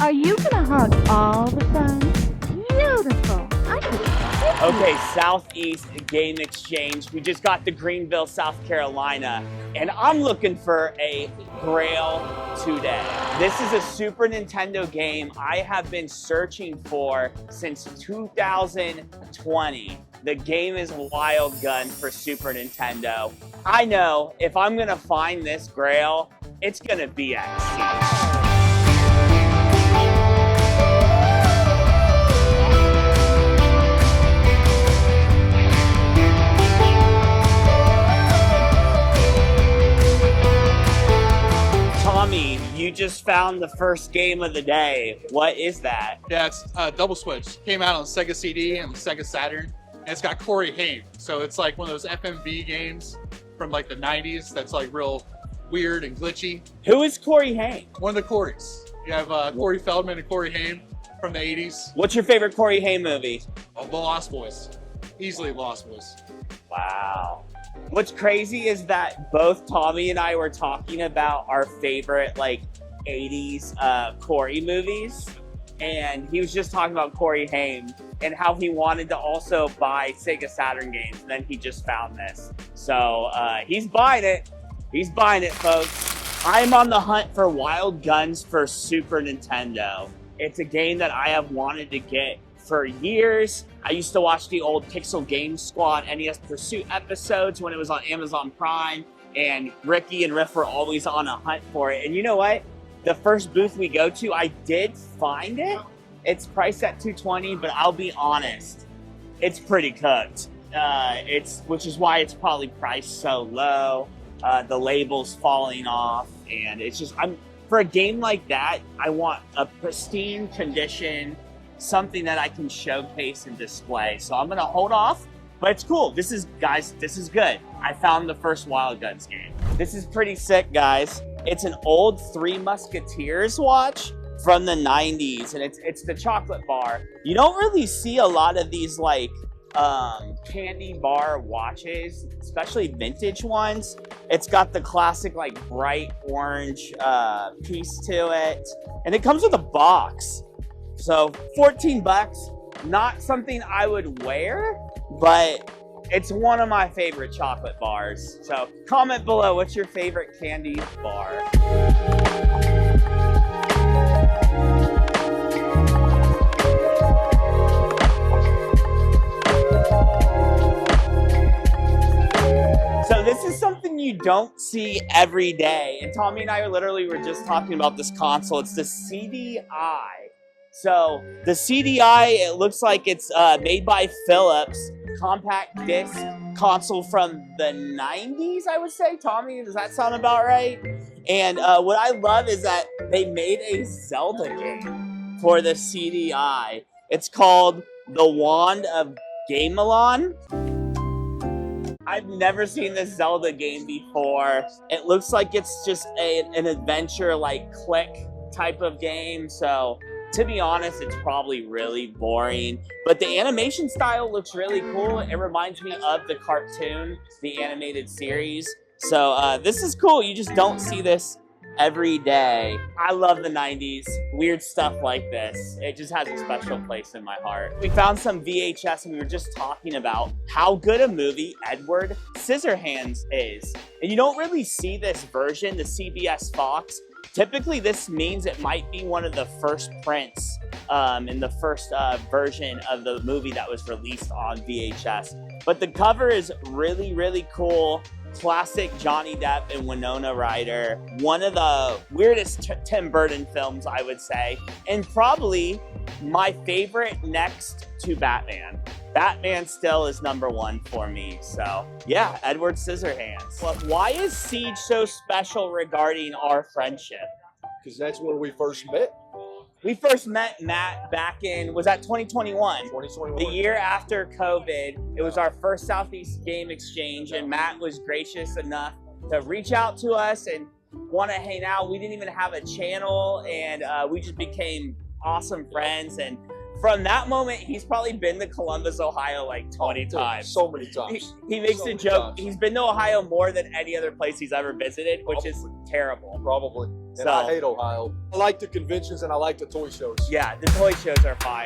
Are you gonna hug all the fun? Beautiful. I could kiss you. Okay, Southeast Game Exchange. We just got to Greenville, South Carolina, and I'm looking for a Grail today. This is a Super Nintendo game I have been searching for since 2020. The game is Wild Gun for Super Nintendo. I know if I'm gonna find this Grail, it's gonna be at Siege. Tommy, you just found the first game of the day. What is that? Yeah, it's Double Switch. Came out on Sega CD and Sega Saturn, and it's got Corey Haim. So it's like one of those FMV games from like the 90s that's like real weird and glitchy. Who is Corey Haim? One of the Coreys. You have Corey Feldman and Corey Haim from the 80s. What's your favorite Corey Haim movie? Oh, The Lost Boys. Easily Lost Boys. Wow. What's crazy is that both Tommy and I were talking about our favorite like 80s Corey movies, and he was just talking about Corey Haim and how he wanted to also buy Sega Saturn games, and then he just found this. So he's buying it. He's buying it, folks. I'm on the hunt for Wild Guns for Super Nintendo. It's a game that I have wanted to get for years. I used to watch the old Pixel Game Squad NES Pursuit episodes when it was on Amazon Prime, and Ricky and Riff were always on a hunt for it. And you know what? The first booth we go to, I did find it. It's priced at $220, but I'll be honest, it's pretty cooked. Which is why it's probably priced so low. The label's falling off, and it's just, for a game like that, I want a pristine condition, something that I can showcase and display. So I'm gonna hold off, but it's cool. This is good. I found the first Wild Guns game. This is pretty sick, guys. It's an old Three Musketeers watch from the 90s, and it's the chocolate bar. You don't really see a lot of these like candy bar watches, especially vintage ones. It's got the classic like bright orange piece to it, and it comes with a box. So 14 bucks, not something I would wear, but it's one of my favorite chocolate bars. So comment below, what's your favorite candy bar? So this is something you don't see every day. And Tommy and I were just talking about this console. It's the CDI. So the CDI, it looks like it's made by Philips, compact disc console from the 90s, I would say. Tommy, does that sound about right? And what I love is that they made a Zelda game for the CDI. It's called The Wand of Gamelon. I've never seen this Zelda game before. It looks like it's just an adventure, like click type of game. So to be honest, it's probably really boring, but the animation style looks really cool. It reminds me of the cartoon, the animated series. So this is cool. You just don't see this every day. I love the 90s, weird stuff like this. It just has a special place in my heart. We found some VHS, and we were just talking about how good a movie Edward Scissorhands is. And you don't really see this version, the CBS Fox. Typically, this means it might be one of the first prints in the first version of the movie that was released on VHS. But the cover is really, really cool. Classic Johnny Depp and Winona Ryder. One of the weirdest Tim Burton films, I would say. And probably my favorite next to Batman. Batman still is #1 for me. So yeah, Edward Scissorhands. But why is Siege so special regarding our friendship? Because that's when we first met. We first met Matt back in, was that 2021? 2021. The year after COVID. It was our first Southeast Game Exchange, and Matt was gracious enough to reach out to us and want to hang out. We didn't even have a channel, and we just became awesome friends. And from that moment, he's probably been to Columbus, Ohio like 20 times. So many times. He makes So a many joke. times. He's been to Ohio more than any other place he's ever visited, which is terrible. Probably. And So- I hate Ohio. I like the conventions and I like the toy shows. Yeah, the toy shows are fire.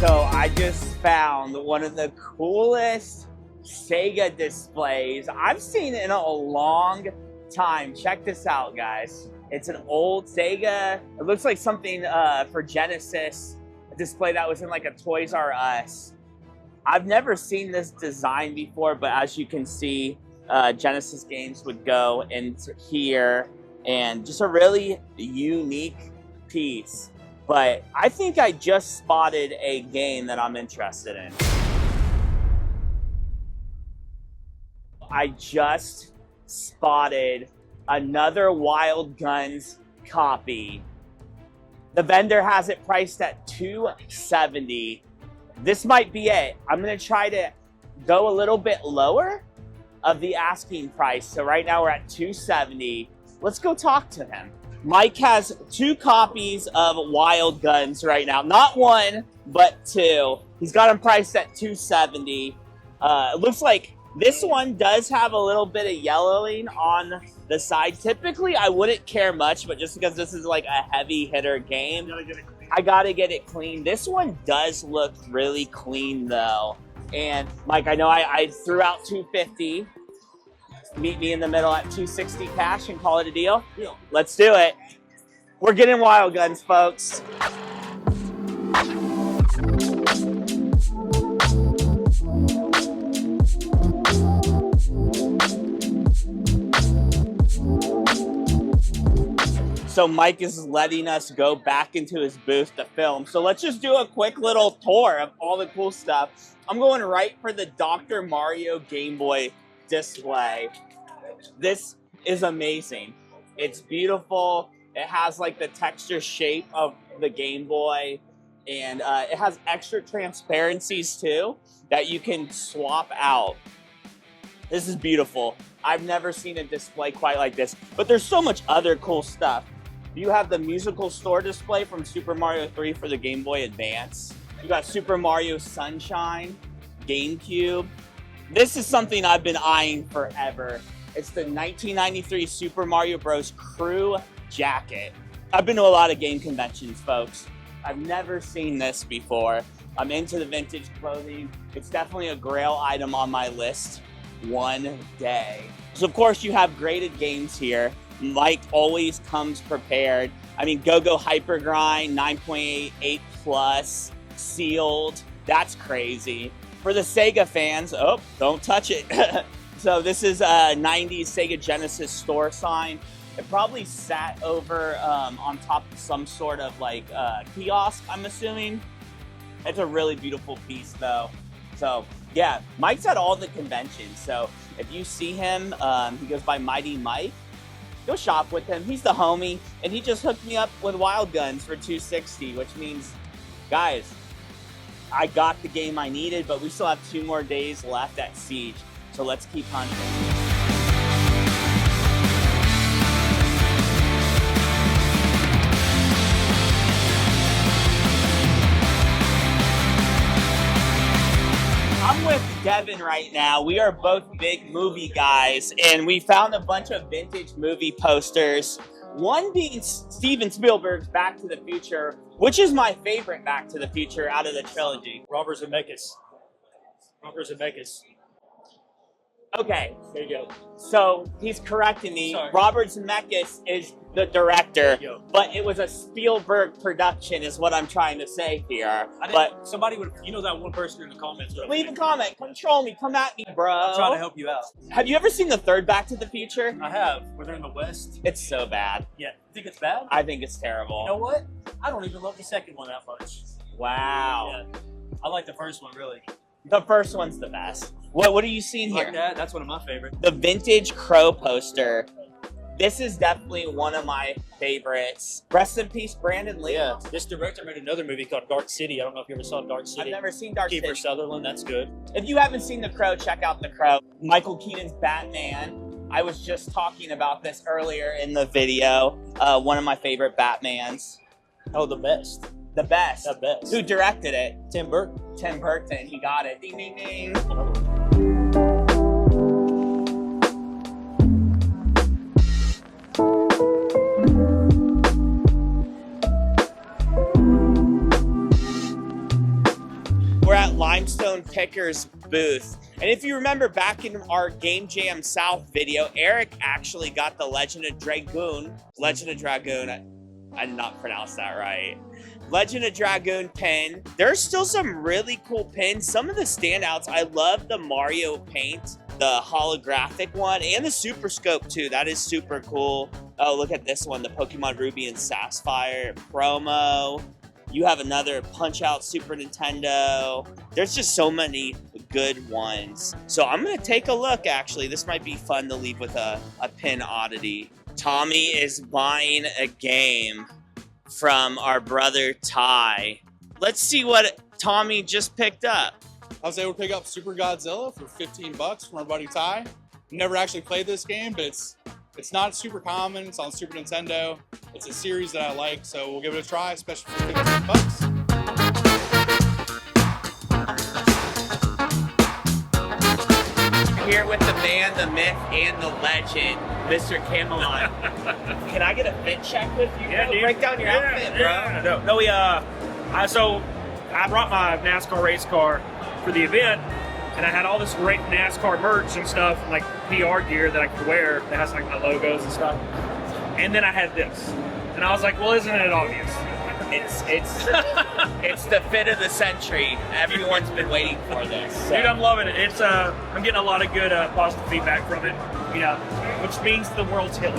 So I just found one of the coolest Sega displays I've seen in a long time. Check this out, guys. It's an old Sega. It looks like something for Genesis, a display that was in like a Toys R Us. I've never seen this design before, but as you can see, Genesis games would go into here, and just a really unique piece. But I think I just spotted a game that I'm interested in. I just spotted another Wild Guns copy. The vendor has it priced at $270. This might be it. I'm gonna try to go a little bit lower of the asking price. So right now we're at $270. Let's go talk to him. Mike has 2 copies of Wild Guns right now. Not 1, but 2. He's got them priced at $270. It looks like this one does have a little bit of yellowing on the side. Typically, I wouldn't care much, but just because this is like a heavy hitter game, I gotta get it clean. This one does look really clean though. And Mike, I know I threw out $250. Meet me in the middle at $260 cash and call it a deal. Let's do it. We're getting Wild Guns, folks. So Mike is letting us go back into his booth to film. So let's just do a quick little tour of all the cool stuff. I'm going right for the Dr. Mario Game Boy display. This is amazing. It's beautiful. It has like the texture shape of the Game Boy, and it has extra transparencies too that you can swap out. This is beautiful. I've never seen a display quite like this, but there's so much other cool stuff. You have the musical store display from Super Mario 3 for the Game Boy Advance. You got Super Mario Sunshine, GameCube. This is something I've been eyeing forever. It's the 1993 Super Mario Bros. Crew jacket. I've been to a lot of game conventions, folks. I've never seen this before. I'm into the vintage clothing. It's definitely a Grail item on my list one day. So of course you have graded games here. Mike always comes prepared. I mean, Go-Go Hyper Grind, 9.8, 8+, sealed. That's crazy. For the Sega fans, oh, don't touch it. So this is a 90s Sega Genesis store sign. It probably sat over on top of some sort of like kiosk, I'm assuming. It's a really beautiful piece though. So yeah, Mike's at all the conventions. So if you see him, he goes by Mighty Mike. Go shop with him. He's the homie, and he just hooked me up with Wild Guns for $260, which means, guys, I got the game I needed, but we still have 2 more days left at Siege. So let's keep hunting. I'm with Devin right now. We are both big movie guys, and we found a bunch of vintage movie posters. One being Steven Spielberg's Back to the Future, which is my favorite Back to the Future out of the trilogy. Robert Zemeckis. Okay, There you go. so he's correcting me. Sorry. Robert Zemeckis is the director, There you go. but it was a Spielberg production is what I'm trying to say here. But Somebody would, that one person in the comments. leave a comment, control me, come at me, bro. I'm trying to help you out. Have you ever seen the third Back to the Future? I have. Where they're in the West. It's so bad. Yeah. Think it's bad? I think it's terrible. You know what? I don't even love the second one that much. Wow. Yeah. I like the first one, really. The first one's the best. What are you seeing You here? like that? That's one of my favorites. The vintage Crow poster. This is definitely one of my favorites. Rest in peace, Brandon Lee. Yeah. This director made another movie called Dark City. I don't know if you ever saw Dark I've City. never seen Dark Kiefer City. Sutherland. That's good. If you haven't seen The Crow, check out The Crow. Michael Keaton's Batman. I was just talking about this earlier in the video. One of my favorite Batmans. Oh, the best. The best. The best. Who directed it? Tim Burton. Tim Burton. He got it. Ding, ding, ding. We're at Limestone Picker's booth. And if you remember back in our Game Jam South video, Eric actually got the Legend of Dragoon, I did not pronounce that right. Legend of Dragoon pin. There's still some really cool pins. Some of the standouts, I love the Mario paint, the holographic one, and the Super Scope too. That is super cool. Oh, look at this one, the Pokemon Ruby and Sapphire promo. You have another Punch-Out Super Nintendo. There's just so many good ones. So I'm gonna take a look, actually. This might be fun to leave with a pin oddity. Tommy is buying a game from our brother Ty. Let's see what Tommy just picked up. I was able to pick up Super Godzilla for 15 bucks from our buddy Ty. Never actually played this game, but it's not super common. It's on Super Nintendo. It's a series that I like, so we'll give it a try, especially for 15 bucks. Here with the man, the myth, and the legend, Mr. Camelot. Can I get a fit check with you? Yeah, bro? dude. Break down your outfit, bro. Yeah. No, I brought my NASCAR race car for the event, and I had all this great NASCAR merch and stuff, like PR gear that I could wear that has like my logos and stuff. And then I had this, and I was like, well, isn't it obvious? It's the fit of the century. Everyone's been waiting for this. So. Dude, I'm loving it. It's I'm getting a lot of good positive feedback from it, you know, which means the world's healing.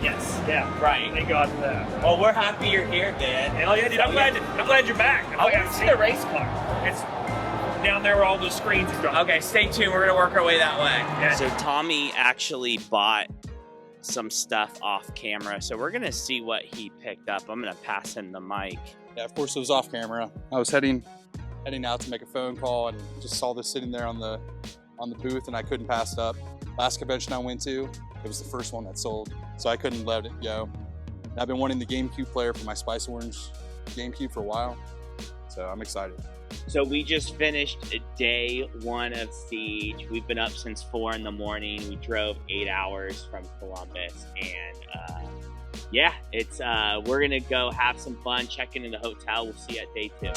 Yes. Yeah. Right. Thank God for that. Well, we're happy you're here, man. Hell yeah, dude. I'm glad you're back. I want to see the race car. It's down there where all those screens are dropping. Okay, stay tuned. We're gonna work our way that way. Yeah. So Tommy actually bought some stuff off camera, so we're gonna see what he picked up. I'm gonna pass him the mic. Yeah, of course it was off camera. I was heading out to make a phone call and just saw this sitting there on the booth, and I couldn't pass it up. Last convention I went to, it was the first one that sold, so I couldn't let it go. And I've been wanting the GameCube player for my Spice Orange GameCube for a while, so I'm excited. So we just finished day one of Siege. We've been up since 4 in the morning. We drove 8 hours from Columbus, and yeah, it's we're gonna go have some fun, check into the hotel. We'll see you at day 2.